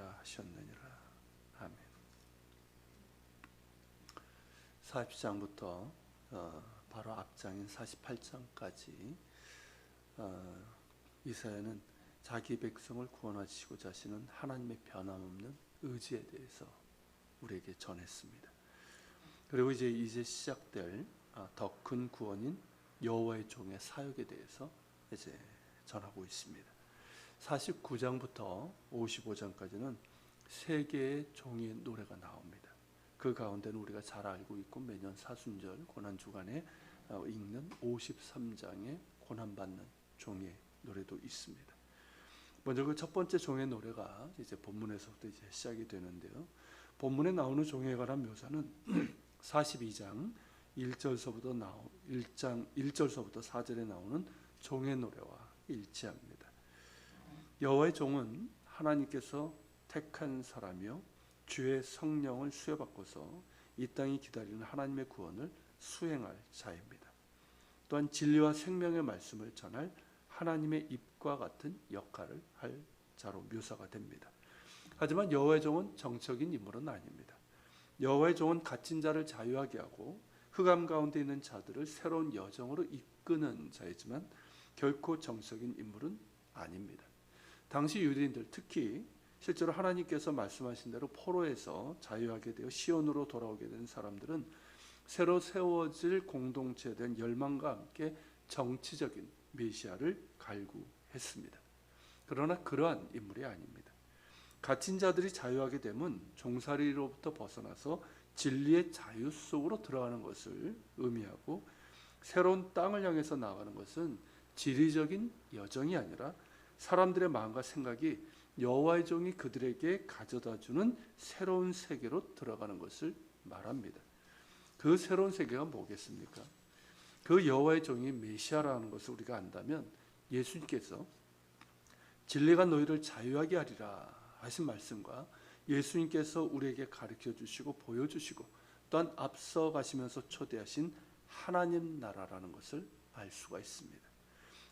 되리라 하셨느니라. 아멘. 40장부터 바로 앞장인 48장까지 이사야는 자기 백성을 구원하시고자 하시는 하나님의 변함없는 의지에 대해서 우리에게 전했습니다. 그리고 이제 시작될 더 큰 구원인 여호와의 종의 사역에 대해서 이제 전하고 있습니다. 49장부터 55장까지는 세 개의 종의 노래가 나옵니다. 그 가운데는 우리가 잘 알고 있고 매년 사순절 고난주간에 읽는 53장의 고난받는 종의 노래도 있습니다. 먼저 그 첫 번째 종의 노래가 이제 본문에서부터 이제 시작이 되는데요. 본문에 나오는 종에 관한 묘사는 42장 1절서부터 4절에 나오는 종의 노래와 일치합니다. 여호와의 종은 하나님께서 택한 사람이요 주의 성령을 수여받고서 이 땅이 기다리는 하나님의 구원을 수행할 자입니다. 또한 진리와 생명의 말씀을 전할 하나님의 입과 같은 역할을 할 자로 묘사가 됩니다. 하지만 여호와의 종은 정적인 인물은 아닙니다. 여호와의 종은 갇힌 자를 자유하게 하고 흑암 가운데 있는 자들을 새로운 여정으로 이끄는 자이지만 결코 정적인 인물은 아닙니다. 당시 유대인들, 특히 실제로 하나님께서 말씀하신 대로 포로에서 자유하게 되어 시온으로 돌아오게 된 사람들은 새로 세워질 공동체에 대한 열망과 함께 정치적인 메시아를 갈구했습니다. 그러나 그러한 인물이 아닙니다. 갇힌 자들이 자유하게 되면 종살이로부터 벗어나서 진리의 자유 속으로 들어가는 것을 의미하고, 새로운 땅을 향해서 나아가는 것은 지리적인 여정이 아니라 사람들의 마음과 생각이 여호와의 종이 그들에게 가져다주는 새로운 세계로 들어가는 것을 말합니다. 그 새로운 세계가 뭐겠습니까? 그 여호와의 종이 메시아라는 것을 우리가 안다면 예수님께서 진리가 너희를 자유하게 하리라 하신 말씀과 예수님께서 우리에게 가르쳐 주시고 보여주시고 또한 앞서 가시면서 초대하신 하나님 나라라는 것을 알 수가 있습니다.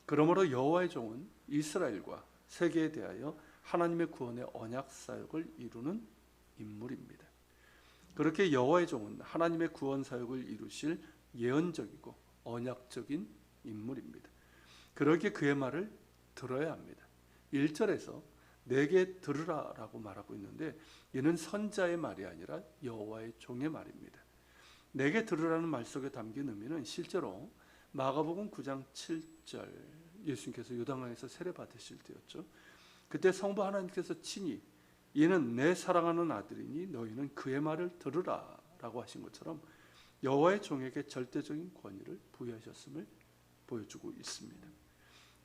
그러므로 여호와의 종은 이스라엘과 세계에 대하여 하나님의 구원의 언약 사역을 이루는 인물입니다. 그렇게 여호와의 종은 하나님의 구원 사역을 이루실 예언적이고 언약적인 인물입니다. 그러기에 그의 말을 들어야 합니다. 1절에서 내게 들으라 라고 말하고 있는데, 이는 선자의 말이 아니라 여호와의 종의 말입니다. 내게 들으라는 말 속에 담긴 의미는 실제로 마가복음 9장 7절, 예수님께서 요단강에서 세례 받으실 때였죠. 그때 성부 하나님께서 친히 이는 내 사랑하는 아들이니 너희는 그의 말을 들으라 라고 하신 것처럼 여호와의 종에게 절대적인 권위를 부여하셨음을 보여주고 있습니다.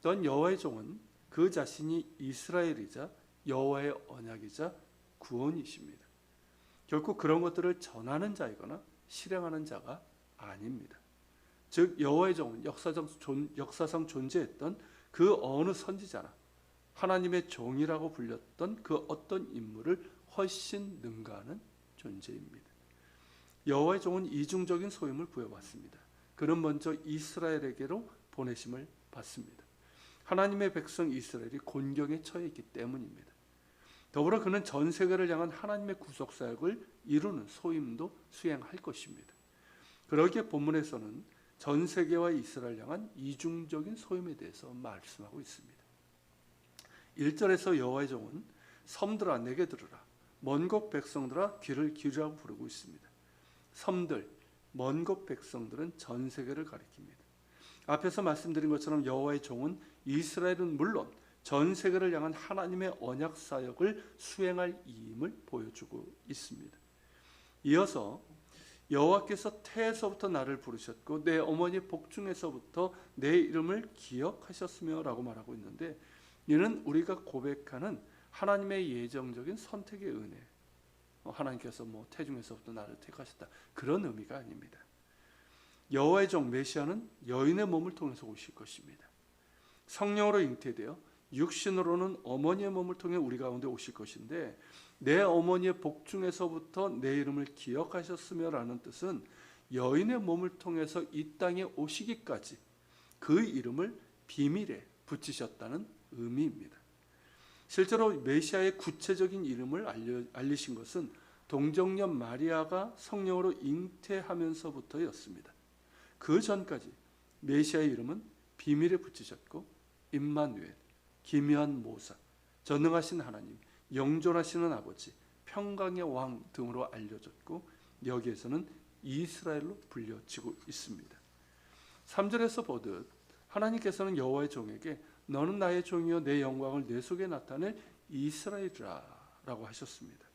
또한 여호와의 종은 그 자신이 이스라엘이자 여호와의 언약이자 구원이십니다. 결코 그런 것들을 전하는 자이거나 실행하는 자가 아닙니다. 즉 여호와의 종은 역사상 존재했던 그 어느 선지자나 하나님의 종이라고 불렸던 그 어떤 인물을 훨씬 능가하는 존재입니다. 여호와의 종은 이중적인 소임을 부여받습니다. 그는 먼저 이스라엘에게로 보내심을 받습니다. 하나님의 백성 이스라엘이 곤경에 처해 있기 때문입니다. 더불어 그는 전 세계를 향한 하나님의 구속 사역을 이루는 소임도 수행할 것입니다. 그러기에 본문에서는 전 세계와 이스라엘 향한 이중적인 소임에 대해서 말씀하고 있습니다. 1절에서 여호와의 종은 섬들아 내게 들으라, 먼 곳 백성들아 귀를 기울이라고 부르고 있습니다. 섬들, 먼 곳 백성들은 전 세계를 가리킵니다. 앞에서 말씀드린 것처럼 여호와의 종은 이스라엘은 물론 전 세계를 향한 하나님의 언약 사역을 수행할 이임을 보여주고 있습니다. 이어서 여호와께서 태에서부터 나를 부르셨고 내 어머니 복중에서부터 내 이름을 기억하셨으며 라고 말하고 있는데, 이는 우리가 고백하는 하나님의 예정적인 선택의 은혜, 하나님께서 태중에서부터 나를 택하셨다, 그런 의미가 아닙니다. 여호와의 종 메시아는 여인의 몸을 통해서 오실 것입니다. 성령으로 잉태되어 육신으로는 어머니의 몸을 통해 우리 가운데 오실 것인데, 내 어머니의 복중에서부터 내 이름을 기억하셨으며 라는 뜻은 여인의 몸을 통해서 이 땅에 오시기까지 그 이름을 비밀에 붙이셨다는 의미입니다. 실제로 메시아의 구체적인 이름을 알리신 것은 동정녀 마리아가 성령으로 잉태하면서부터였습니다. 그 전까지 메시아의 이름은 비밀에 붙이셨고 임마누엘, 기묘한 모사, 전능하신 하나님, 영존하시는 아버지, 평강의 왕 등으로 알려졌고 여기에서는 이스라엘로 불려지고 있습니다. 3절에서 보듯 하나님께서는 여호와의 종에게 너는 나의 종이요 내 영광을 내 속에 나타낼 이스라엘이라 라고 하셨습니다.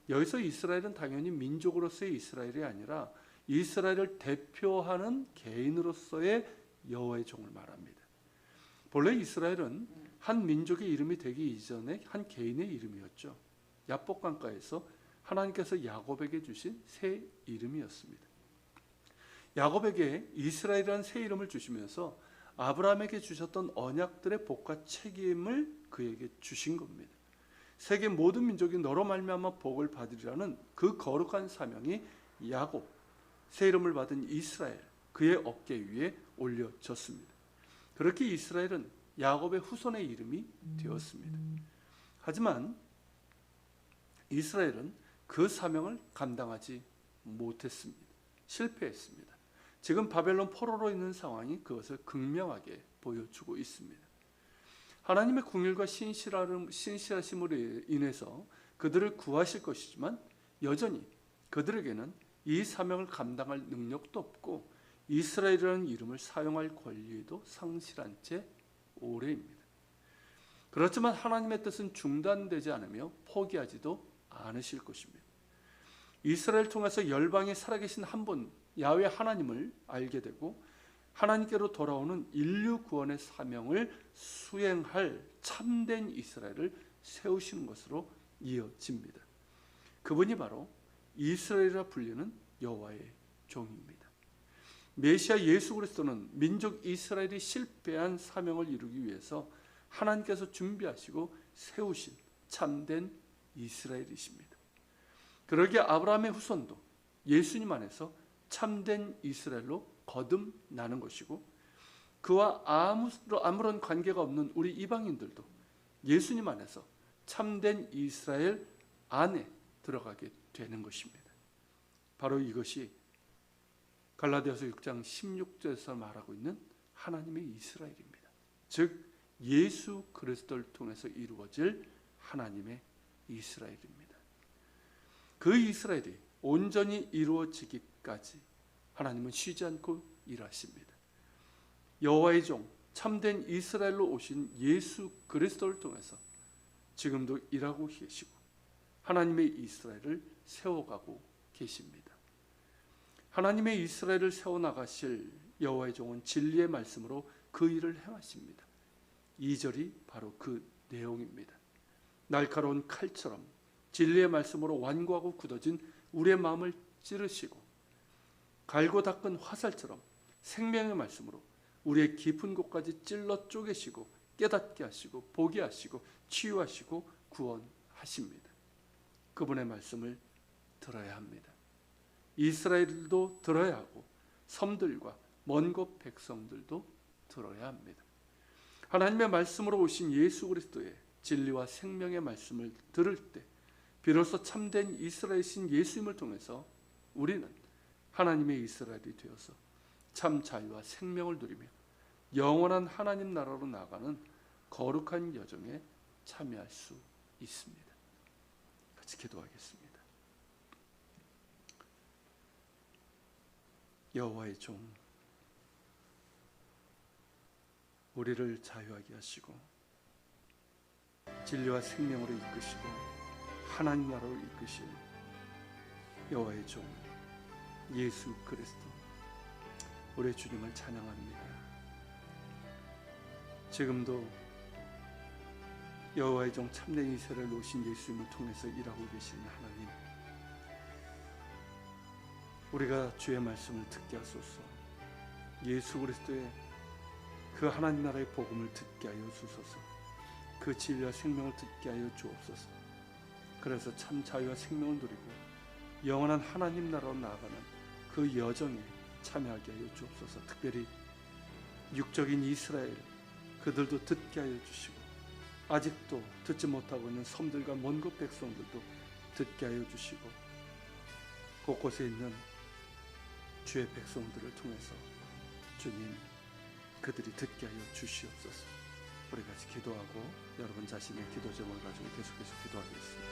여기서 이스라엘은 당연히 민족으로서의 이스라엘이 아니라 이스라엘을 대표하는 개인으로서의 여호와의 종을 말합니다. 본래 이스라엘은 한 민족의 이름이 되기 이전에 한 개인의 이름이었죠. 야복강가에서 하나님께서 야곱에게 주신 새 이름이었습니다. 야곱에게 이스라엘이라는 새 이름을 주시면서 아브라함에게 주셨던 언약들의 복과 책임을 그에게 주신 겁니다. 세계 모든 민족이 너로 말미암아 복을 받으리라는 그 거룩한 사명이 야곱, 새 이름을 받은 이스라엘, 그의 어깨 위에 올려졌습니다. 그렇게 이스라엘은 야곱의 후손의 이름이 되었습니다. 하지만 이스라엘은 그 사명을 감당하지 못했습니다. 실패했습니다. 지금 바벨론 포로로 있는 상황이 그것을 극명하게 보여주고 있습니다. 하나님의 긍휼과 신실하심으로 인해서 그들을 구하실 것이지만 여전히 그들에게는 이 사명을 감당할 능력도 없고 이스라엘이라는 이름을 사용할 권리도 상실한 채 오래입니다. 그렇지만 하나님의 뜻은 중단되지 않으며 포기하지도 않으실 것입니다. 이스라엘 통해서 열방에 살아계신 한 분 야훼 하나님을 알게 되고 하나님께로 돌아오는 인류 구원의 사명을 수행할 참된 이스라엘을 세우시는 것으로 이어집니다. 그분이 바로 이스라엘이라 불리는 여호와의 종입니다. 메시아 예수 그리스도는 민족 이스라엘이 실패한 사명을 이루기 위해서 하나님께서 준비하시고 세우신 참된 이스라엘이십니다. 그러기에 아브라함의 후손도 예수님 안에서 참된 이스라엘로 거듭나는 것이고 그와 아무런 관계가 없는 우리 이방인들도 예수님 안에서 참된 이스라엘 안에 들어가게 되는 것입니다. 바로 이것이 갈라디아서 6장 16절에서 말하고 있는 하나님의 이스라엘입니다. 즉 예수 그리스도를 통해서 이루어질 하나님의 이스라엘입니다. 그 이스라엘이 온전히 이루어지기까지 하나님은 쉬지 않고 일하십니다. 여호와의 종 참된 이스라엘로 오신 예수 그리스도를 통해서 지금도 일하고 계시고 하나님의 이스라엘을 세워가고 계십니다. 하나님의 이스라엘을 세워나가실 여호와의 종은 진리의 말씀으로 그 일을 행하십니다. 2절이 바로 그 내용입니다. 날카로운 칼처럼 진리의 말씀으로 완고하고 굳어진 우리의 마음을 찌르시고 갈고 닦은 화살처럼 생명의 말씀으로 우리의 깊은 곳까지 찔러 쪼개시고 깨닫게 하시고 보게 하시고 치유하시고 구원하십니다. 그분의 말씀을 들어야 합니다. 이스라엘도 들어야 하고 섬들과 먼 곳 백성들도 들어야 합니다. 하나님의 말씀으로 오신 예수 그리스도의 진리와 생명의 말씀을 들을 때 비로소 참된 이스라엘이신 예수님을 통해서 우리는 하나님의 이스라엘이 되어서 참 자유와 생명을 누리며 영원한 하나님 나라로 나아가는 거룩한 여정에 참여할 수 있습니다. 같이 기도하겠습니다. 여호와의 종, 우리를 자유하게 하시고 진리와 생명으로 이끄시고 하나님 나라로 이끄실 여호와의 종 예수 그리스도, 우리 주님을 찬양합니다. 지금도 여호와의 종 참된 이스라엘 오신 예수님을 통해서 일하고 계신 하나님, 우리가 주의 말씀을 듣게 하소서. 예수 그리스도의 그 하나님 나라의 복음을 듣게 하여 주소서. 그 진리와 생명을 듣게 하여 주옵소서. 그래서 참 자유와 생명을 누리고 영원한 하나님 나라로 나아가는 그 여정에 참여하게 하여 주옵소서. 특별히 육적인 이스라엘 그들도 듣게 하여 주시고 아직도 듣지 못하고 있는 섬들과 먼 곳 백성들도 듣게 하여 주시고, 곳곳에 있는 주의 백성들을 통해서 주님, 그들이 듣게 하여 주시옵소서. 우리 같이 기도하고 여러분 자신의 기도 제목을 가지고 계속해서 기도하겠습니다.